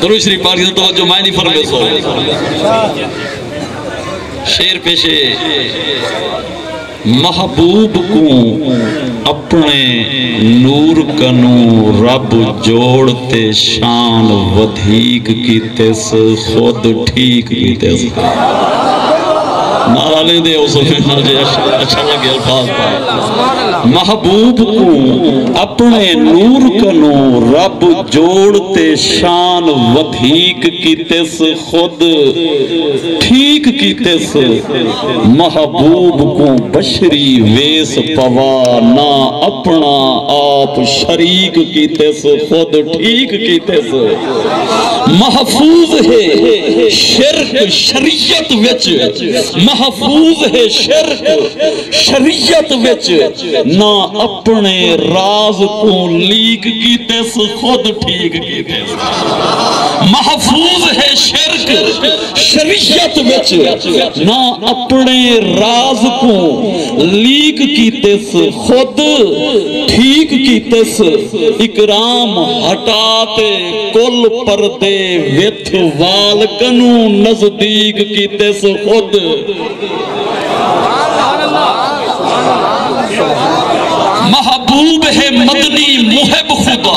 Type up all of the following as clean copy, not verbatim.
درود شریف پاک کی توجہ میں نہیں فرمے سو شیر پیشے محبوب کو اپنے نور کنو رب جوڑتے شان ودھیک کیتے سے خود ٹھیک کیتے سے نعرہ لے دے اس میں مجھے اچھا لگے الفاظ پائے محبوب کو اپنے نور کنو رب جوڑتے شان ودھیک کیتے سے خود ٹھیک کیتے سے محبوب کو بشری ویس پوا نہ اپنا آپ شریک کیتے سے خود ٹھیک کیتے سے محفوظ ہے شرک شریعت وچ محفوظ ہے شرک شریعت وچ نہ اپنے راز کو لیک کیتے سے خود ٹھیک کیتے سے محفوظ ہے شرک شریعت وچ نہ اپنے راز کو لیک کیتے سے خود ٹھیک کیتے سے اکرام ہٹاتے کل پردے ویتھ وال کنو نزدیک کیتے سے خود محبوب ہے مدنی محب خدا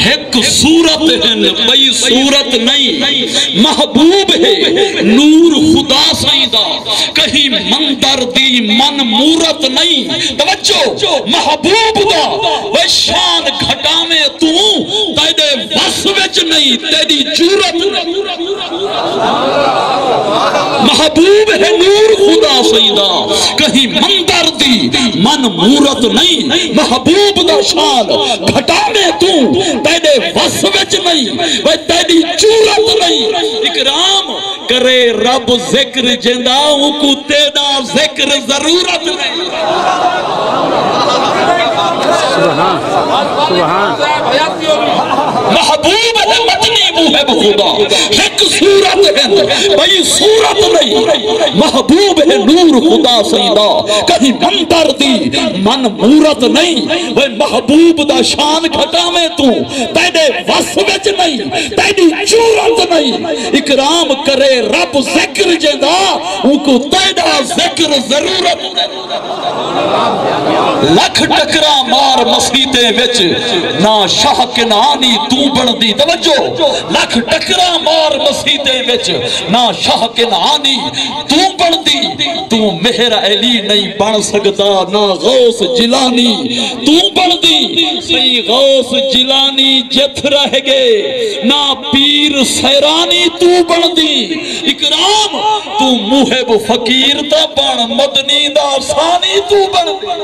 ایک صورت ہے بئی صورت نہیں محبوب ہے نور خدا سیدہ کہیں مندر دی من مورت نہیں توجہ محبوب دا وہ شان گھٹا میں تو تیدے بس وچ نہیں تیری جورت محبوب ہے نور خدا سیدہ کہیں مندر دی من مورت نہیں محبوب دا شان گھٹا میں تو تیرے وس وچ نہیں وہ تیری جورت نہیں اکرام کرے رب ذکر جنداؤں کو تیرا ذکر ضرورت نہیں محبوب ہے مدنی محب خدا ایک صورت ہے بھئی صورت نہیں محبوب ہے نور خدا سیدہ کہیں مندر دی من مورت نہیں وہ محبوب دا شان گھٹا میں تو تیرے وس وچ نہیں تیری جورت نہیں اکرام کرے رب ذکر جیندہ ان کو تیرا ذکر ضرورت لکھ ٹکرا مار مسیطے وچ نہ شاہ کنانی تو بڑھ دی توجہ لکھ ٹکرا مار مسیطے وچ نہ شاہ کنانی تو بڑھ دی تو مہر علی نہیں بڑھ سکتا نہ غوث جلانی تو بڑھ دی سی غوث جلانی جت رہ گئے نہ پیر سیرانی تو بڑھ دی اکرام تو محب فقیر تا بڑھ مدنی دا ثانی تو بڑھ دی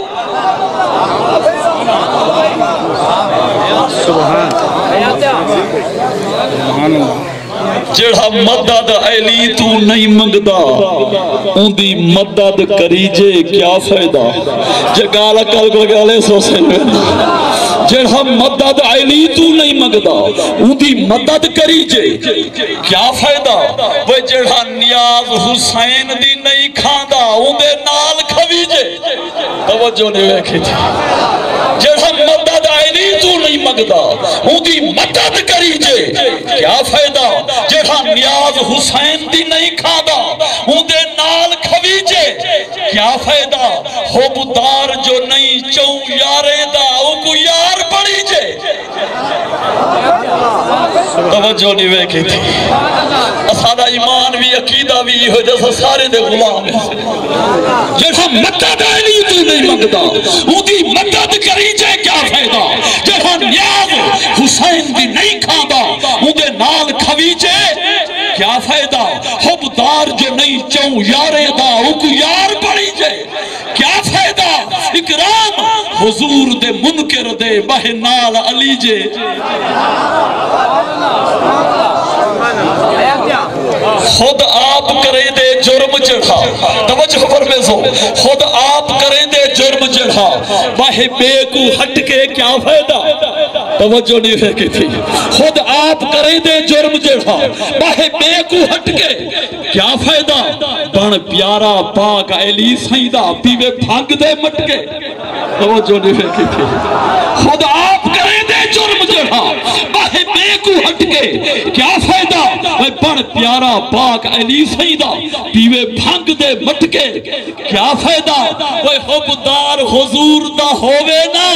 جڑا مدد علی تو نہیں منگدا ان دی مدد کریجے کیا فائدہ جگالا کل گلے سو سے جڑا مدد علی تو نہیں منگدا ان دی مدد کریجے کیا فائدہ وہ جڑا نیاز حسین دی نہیں کھاندا ان دے نال کھویجے توجہ نہیں ویکھی تھی جڑا مدد علی تو نہیں منگدا ان دی مدد کریجے کیا فائدہ جڑا نیاز حسین دی نہیں کھادا ان دے نال کھویجے کیا فائدہ حبدار جو نہیں چون یارے دا ان کو یار پڑی جے توجہ نہیں ویکھی تھی اسادہ ایمان بھی عقیدہ بھی ہو جیسا سارے دے غلام ہیں جیسا مدد علی تو نہیں مگدا ان دی مدد کریجے کیا فائدہ جڑا نیاز حسین دی نہیں کھادا ان دے نال کھویجے کیا فائدہ حبدار جو نہیں چون یارے دا ان کو یار پڑی جے کیا فائدہ اکرام حضور دے منکر دے بہ نال علی جے خود آپ کرے دے جرم چڑھا توجہ فرمیزو خود آپ کرے دے جرم چڑھا باہے بے کو ہٹ کے کیا فائدہ توجہ نہیں پھینکی تھی خود آپ کرے دے جرم چڑھا باہے بے کو ہٹ کے کیا فائدہ بن پیارا پاک علی سیدہ پیوے بھاگ دے مٹ کے توجہ نہیں پھینکی تھی خود آپ کرے دے جرم چڑھا باہے بے کو ہٹ کے کیا فائدہ بڑ پیارا پاک علی سیدہ پیوے بھنگ دے مٹکے کیا فائدہ حبدار حضور دا ہووے نا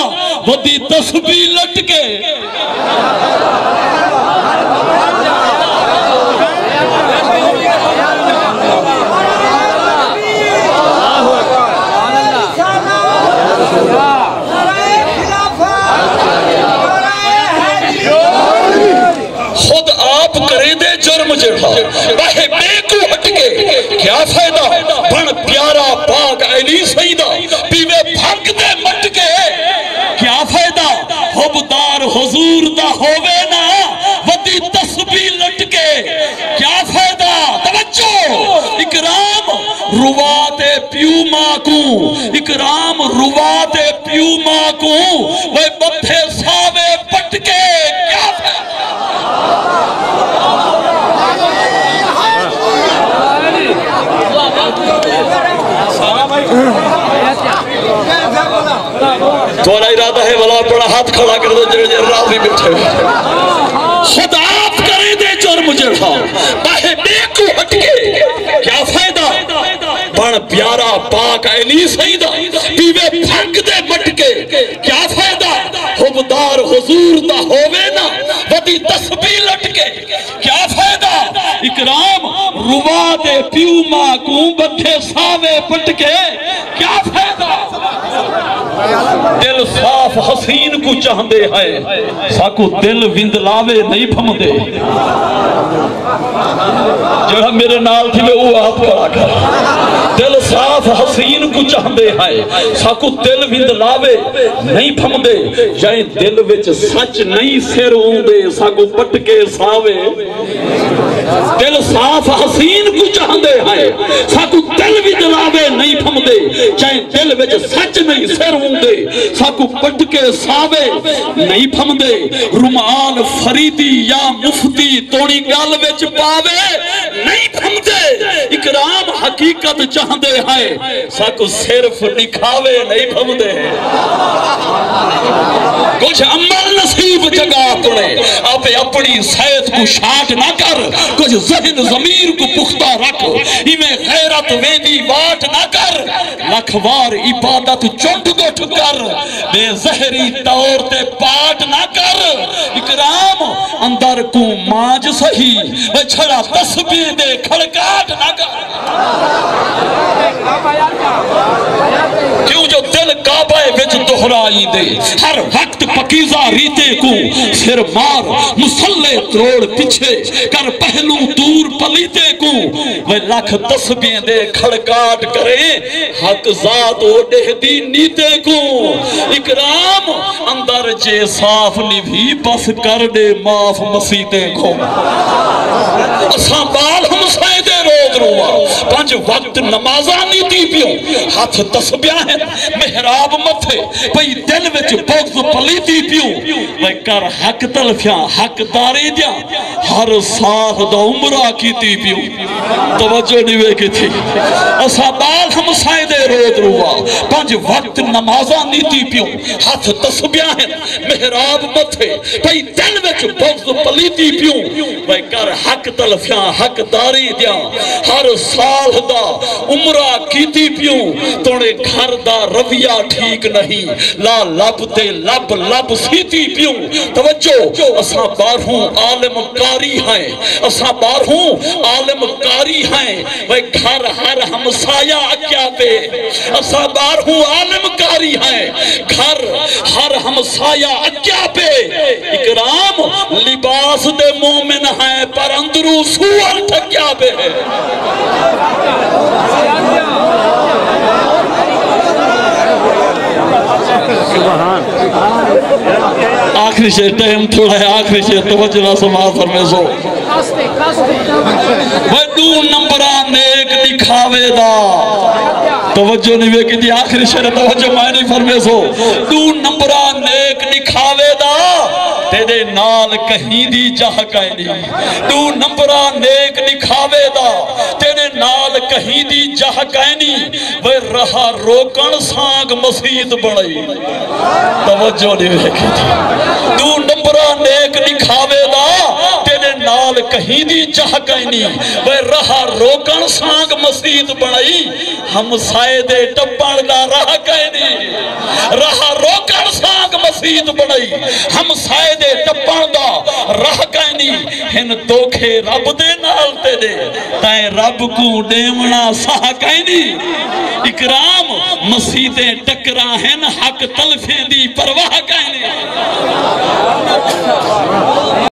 ودی تسبیح لٹکے خود آپ کرے دے جرم جڑھا باہے بے کو ہٹ کے کیا فائدہ بڑ پیارا پاک علی سیدہ پیوے بھنگ دے مٹ کے کیا فائدہ حبدار حضور دا ہووے نا ودی تسبیح لٹ کے کیا فائدہ توجہ اکرام روات پیو ماں کو اکرام روات پیو ماں کو وہ بتھے ساوے پٹ کے کیا فائدہ تھوڑا ارادہ ہے والا بڑا ہاتھ کھڑا کر دو جڑے راضی بیٹھے خود آپ کرے دے جرم جڑھا باہے بے کو ہٹ کے کیا فائدہ بڑ پیارا پاک علی سیدہ پیوے بھنگ دے مٹ کے کیا فائدہ حبدار حضور دا ہووے نا ودی تسبیح لٹ کے کیا فائدہ اکرام روا دے پیو ماں کو بدھے ساوے پٹ کے کیا فائدہ دل صاف حسین کو چاہندے ہیں ساکو دل وندلاوے نہیں بھمدے جہاں میرے نال تھی میں وہ آپ کرا کر دل صاف حسین کو چاہندے ہیں ساکو دل وندلاوے نہیں بھمدے جائیں دل وچ سچ نہیں سر ہوندے ساکو پٹ کے ساوے دل صاف حسین کو چاہندے ہیں ساکو دل وندلاوے نہیں بھمدے جائیں دل وچ سچ نہیں سر ہوندے ساکو پٹ کے ساوے نہیں بھمدے رمال فریدی یا مفتی توڑی گال وچ پاوے نہیں بھمدے اکرام حقیقت چاہندے ہیں ساکو صرف دکھاوے نہیں بھمدے کچھ عمل نصیب جگہ توڑے آپ اپنی صحت کو شاٹ نہ کر کچھ ذہن ضمیر کو پختہ رکھ ہمیں غیرت ویدی واٹ نہ کر لکھوار عبادت چنٹ گٹھ کر بے زہری طور تے پاٹ نہ کر اکرام اندر کو ماج سہی وہ چھڑا تسبیح دے کھڑکاٹ نہ کر کیوں جو دل کعبہ وچ دہرائی دے ہر وقت پکیزہ ریتے کو سر مار مسلح تروڑ پچھے کر پہلو دور پلیتے کو وہ لکھ تسبیح دے کھڑکاٹ کرے حق ذات اوڈے دی نیتے کو اکرام اندر جے صاف نبھی بس کر دے معاف مسیتے کو اساں بال ہم سائدے روز روا پانچ وقت نمازانی دی پیوں ہاتھ تسبیح ہیں محراب متھے پئی دل وچ بغض پلیتی پیوں میں کر حق تلفیاں حق داری دیا ہر ساتھ دا عمرہ کیتی پیوں توجہ نہیں کی تھی اساں بال ہم سائدے روز روا پانچ وقت نمازانی دی پیوں ہاتھ تسبیح ہیں محراب متھے پئی دل وچ بغض پلیتی پیوں میں کر حق تلفیاں حق داری دیا ہر سال دا عمرہ کیتی پیوں توڑے گھر دا رویہ ٹھیک نہیں لا لب تے لب لب سیتی پیوں توجہ اساں بارہوں عالم کاری ہیں اساں بارہوں عالم کاری ہیں وہ گھر ہر ہمسایہ کیا پہ اساں بارہوں عالم کاری ہیں گھر ہر ہمسایہ کیا پہ اکرام لباس دے مومن ہیں پر اندرو سور ٹھکیا پہ ہے آخری سے ٹائم تھوڑا ہے آخری سے توجہ نہ سماعت فرمیزو وہ دو نمبران ایک دکھاوے دا توجہ نہیں وے کی آخری سے توجہ میں نہیں فرمیزو دو نمبران ایک دکھاوے دا تیرے نال کہیں دی جہ کہیں دو نمبران ایک دکھاوے دا تیرے نال کہیں دی جہ کہیں وہ رہا روکن سانگ مسید بڑھائی توجہ نہیں وے کی دو نمبران ایک دکھاوے دا نال کہیں دی جہ کہنی وہ رہا روکن سانگ مسجد بنائی ہم سائے دے ٹپڑ دا راہ کہنی رہا روکن سانگ مسجد بنائی ہم سائے دے ٹپڑ دا راہ کہنی ہن دوکھے رب دے نال تے دے تائیں رب کو ڈیمنا ساہ کہنی اکرام مسیدیں ٹکرا ہیں حق تلفیں دی پرواہ کہنی